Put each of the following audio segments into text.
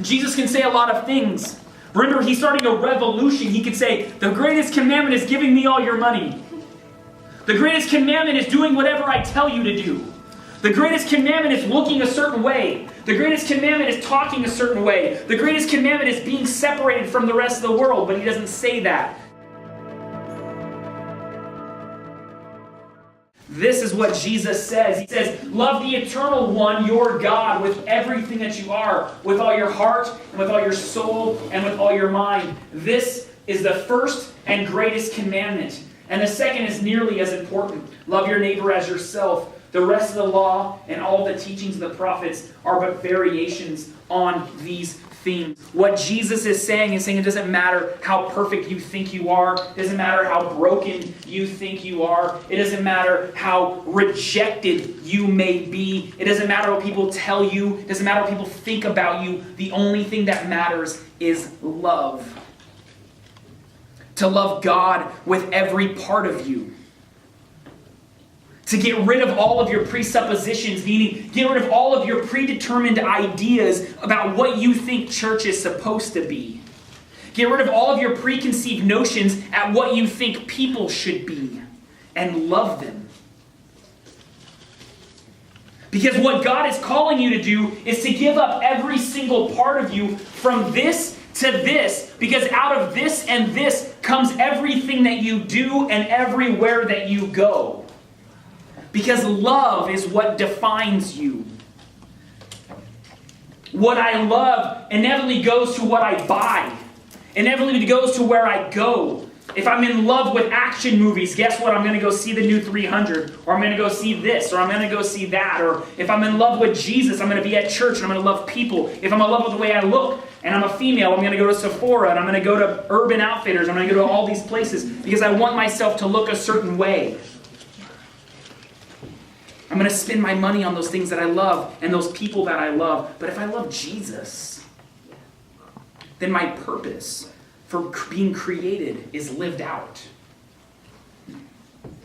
Jesus can say a lot of things. Remember, he's starting a revolution. He could say, the greatest commandment is giving me all your money. The greatest commandment is doing whatever I tell you to do. The greatest commandment is looking a certain way. The greatest commandment is talking a certain way. The greatest commandment is being separated from the rest of the world, but he doesn't say that. This is what Jesus says. He says, love the eternal one, your God, with everything that you are, with all your heart, and with all your soul, and with all your mind. This is the first and greatest commandment. And the second is nearly as important. Love your neighbor as yourself. The rest of the law and all the teachings of the prophets are but variations on these themes. What Jesus is saying it doesn't matter how perfect you think you are. It doesn't matter how broken you think you are. It doesn't matter how rejected you may be. It doesn't matter what people tell you. It doesn't matter what people think about you. The only thing that matters is love. To love God with every part of you. To get rid of all of your presuppositions, meaning get rid of all of your predetermined ideas about what you think church is supposed to be. Get rid of all of your preconceived notions at what you think people should be, and love them. Because what God is calling you to do is to give up every single part of you from this to this, because out of this and this comes everything that you do and everywhere that you go. Because love is what defines you. What I love inevitably goes to what I buy. Inevitably goes to where I go. If I'm in love with action movies, guess what? I'm going to go see the new 300. Or I'm going to go see this. Or I'm going to go see that. Or if I'm in love with Jesus, I'm going to be at church and I'm going to love people. If I'm in love with the way I look and I'm a female, I'm going to go to Sephora and I'm going to go to Urban Outfitters. I'm going to go to all these places because I want myself to look a certain way. I'm going to spend my money on those things that I love and those people that I love. But if I love Jesus, then my purpose for being created is lived out.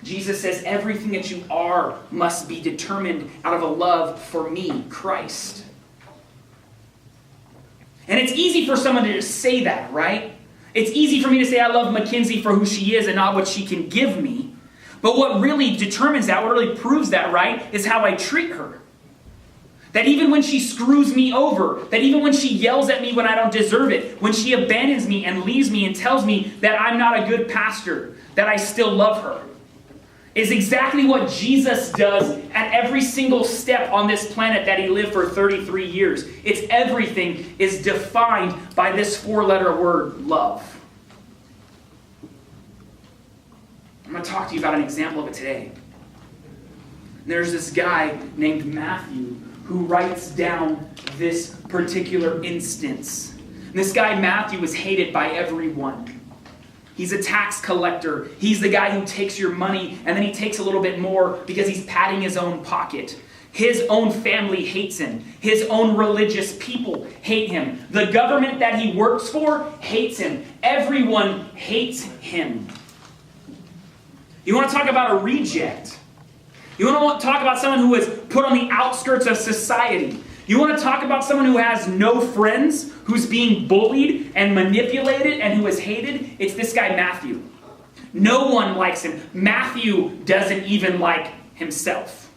Jesus says everything that you are must be determined out of a love for me, Christ. And it's easy for someone to just say that, right? It's easy for me to say I love Mackenzie for who she is and not what she can give me. But what really determines that, what really proves that, right, is how I treat her. That even when she screws me over, that even when she yells at me when I don't deserve it, when she abandons me and leaves me and tells me that I'm not a good pastor, that I still love her, is exactly what Jesus does at every single step on this planet that he lived for 33 years. It's everything is defined by this four-letter word, love. I'm going to talk to you about an example of it today. There's this guy named Matthew who writes down this particular instance. And this guy Matthew is hated by everyone. He's a tax collector. He's the guy who takes your money and then he takes a little bit more because he's padding his own pocket. His own family hates him. His own religious people hate him. The government that he works for hates him. Everyone hates him. You want to talk about a reject? You want to talk about someone who is put on the outskirts of society? You want to talk about someone who has no friends, who's being bullied and manipulated and who is hated? It's this guy Matthew. No one likes him. Matthew doesn't even like himself.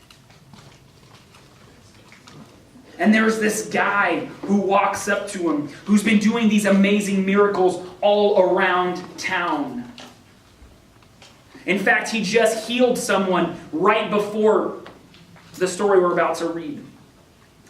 And there's this guy who walks up to him, who's been doing these amazing miracles all around town. In fact, he just healed someone right before the story we're about to read.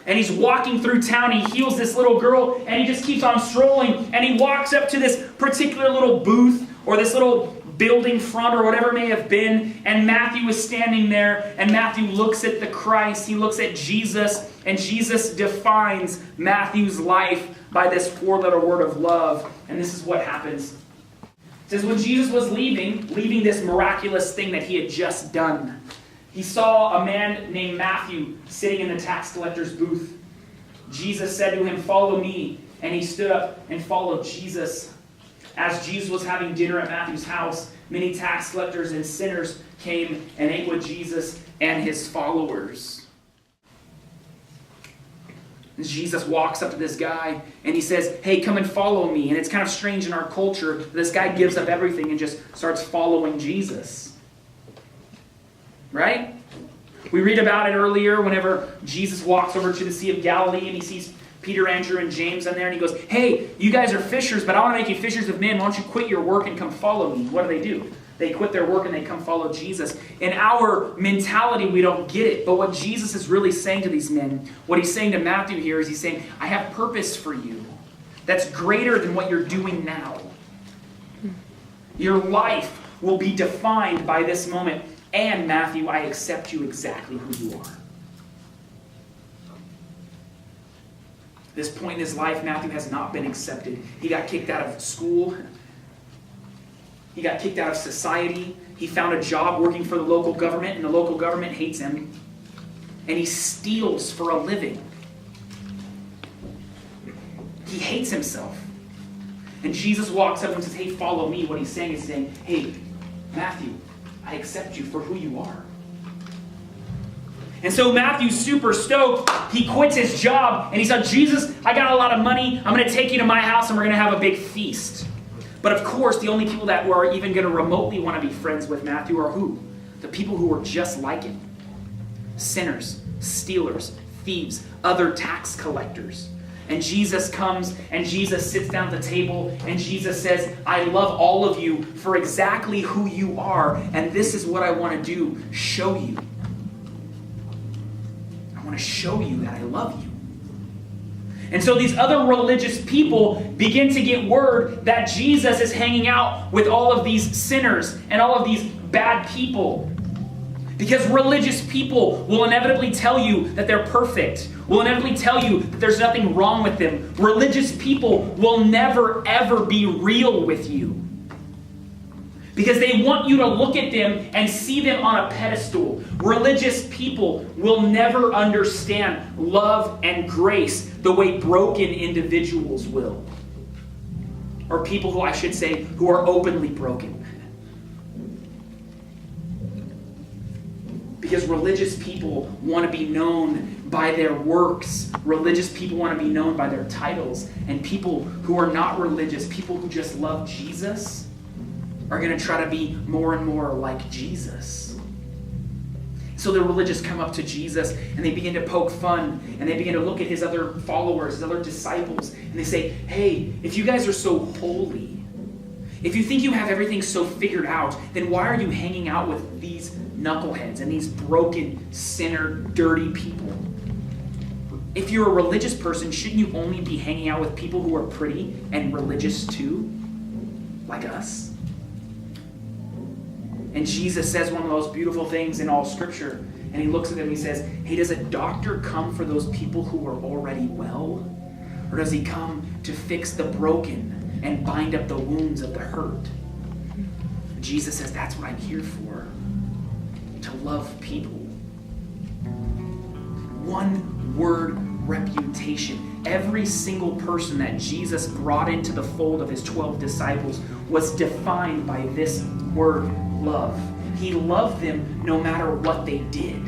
And he's walking through town, he heals this little girl, and he just keeps on strolling, and he walks up to this particular little booth, or this little building front, or whatever it may have been, and Matthew is standing there, and Matthew looks at the Christ, he looks at Jesus, and Jesus defines Matthew's life by this four-letter word of love, and this is what happens. It says, when Jesus was leaving this miraculous thing that he had just done, he saw a man named Matthew sitting in the tax collector's booth. Jesus said to him, "Follow me." And he stood up and followed Jesus. As Jesus was having dinner at Matthew's house, many tax collectors and sinners came and ate with Jesus and his followers. Jesus walks up to this guy and he says, hey, come and follow me. And it's kind of strange in our culture. This guy gives up everything and just starts following Jesus. Right? We read about it earlier whenever Jesus walks over to the Sea of Galilee and he sees Peter, Andrew, and James in there and he goes, hey, you guys are fishers, but I want to make you fishers of men. Why don't you quit your work and come follow me? What do? They quit their work and they come follow Jesus. In our mentality, we don't get it. But what Jesus is really saying to these men, what he's saying to Matthew here is he's saying, I have purpose for you that's greater than what you're doing now. Your life will be defined by this moment. And Matthew, I accept you exactly who you are. This point in his life, Matthew has not been accepted. He got kicked out of school. He got kicked out of society. He found a job working for the local government, and the local government hates him. And he steals for a living. He hates himself. And Jesus walks up and says, hey, follow me. What he's saying is saying, hey, Matthew, I accept you for who you are. And so Matthew's super stoked. He quits his job, and he said, Jesus, I got a lot of money. I'm going to take you to my house, and we're going to have a big feast. But of course, the only people that were even going to remotely want to be friends with Matthew are who? The people who were just like him. Sinners, stealers, thieves, other tax collectors. And Jesus comes and Jesus sits down at the table and Jesus says, I love all of you for exactly who you are. And this is what I want to do, show you. I want to show you that I love you. And so these other religious people begin to get word that Jesus is hanging out with all of these sinners and all of these bad people. Because religious people will inevitably tell you that they're perfect, will inevitably tell you that there's nothing wrong with them. Religious people will never, ever be real with you. Because they want you to look at them and see them on a pedestal. Religious people will never understand love and grace the way broken individuals will. Or people who, I should say, who are openly broken. Because religious people want to be known by their works. Religious people want to be known by their titles. And people who are not religious, people who just love Jesus, are going to try to be more and more like Jesus. So the religious come up to Jesus and they begin to poke fun and they begin to look at his other followers, his other disciples, and they say, hey, if you guys are so holy, if you think you have everything so figured out, then why are you hanging out with these knuckleheads and these broken, sinner, dirty people? If you're a religious person, shouldn't you only be hanging out with people who are pretty and religious too? Like us? And Jesus says one of the most beautiful things in all Scripture. And he looks at them and he says, hey, does a doctor come for those people who are already well? Or does he come to fix the broken and bind up the wounds of the hurt? Jesus says, that's what I'm here for. To love people. One word reputation. Every single person that Jesus brought into the fold of his 12 disciples was defined by this word, love. He loved them no matter what they did,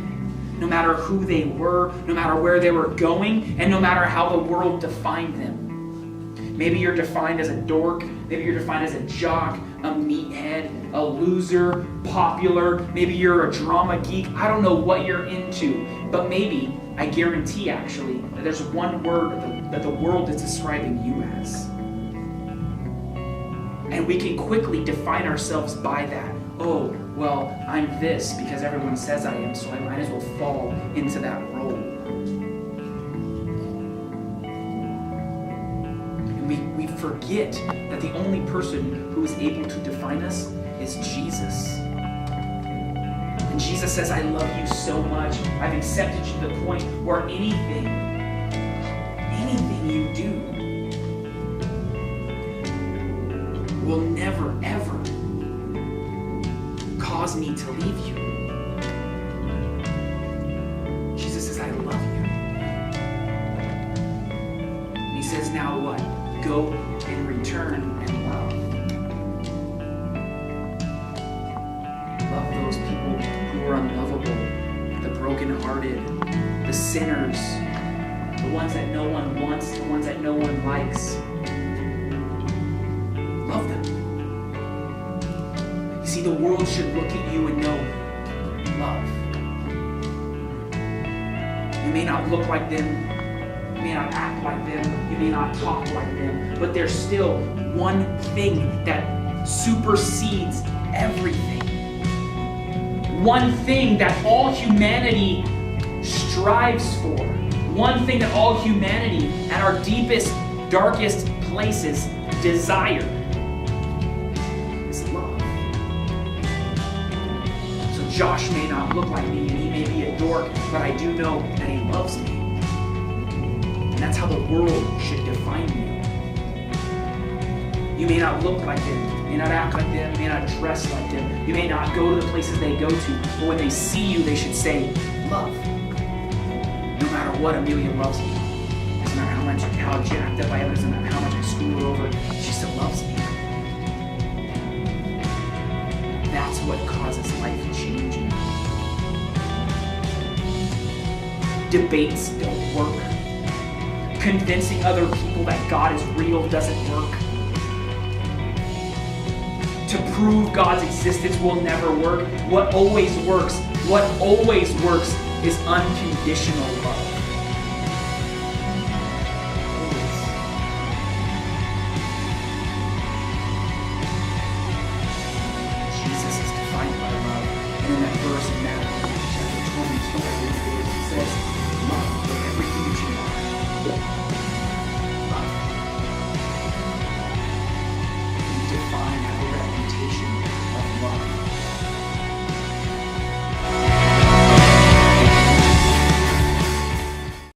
no matter who they were, no matter where they were going, and no matter how the world defined them. Maybe you're defined as a dork, maybe you're defined as a jock, a meathead, a loser, popular, maybe you're a drama geek. I don't know what you're into, but maybe, I guarantee actually, that there's one word that the world is describing you as. And we can quickly define ourselves by that. Oh, well, I'm this because everyone says I am, so I might as well fall into that role. And we forget that the only person who is able to define us is Jesus. And Jesus says, I love you so much. I've accepted you to the point where anything you do will never, ever cause me to leave you. Jesus says, I love you. And he says, now what? Go and return and love. Love those people who are unlovable, the brokenhearted, the sinners, the ones that no one wants, the ones that no one likes. Love them. You see, the world should look at you and know love. You may not look like them, you may not act like them, you may not talk like them, but there's still one thing that supersedes everything. One thing that all humanity strives for. One thing that all humanity at our deepest, darkest places desire is love. So Josh may not look like me and he may be a dork, but I do know that he loves me. And that's how the world should define you. You may not look like them, you may not act like them, you may not dress like them, you may not go to the places they go to, but when they see you, they should say, love. No matter what, Amelia loves me. Doesn't matter how jacked up I am, doesn't matter how much I screw her over, she still loves me. That's what causes life changing. Debates don't work. Convincing other people that God is real doesn't work. To prove God's existence will never work. What always works is unconditional love.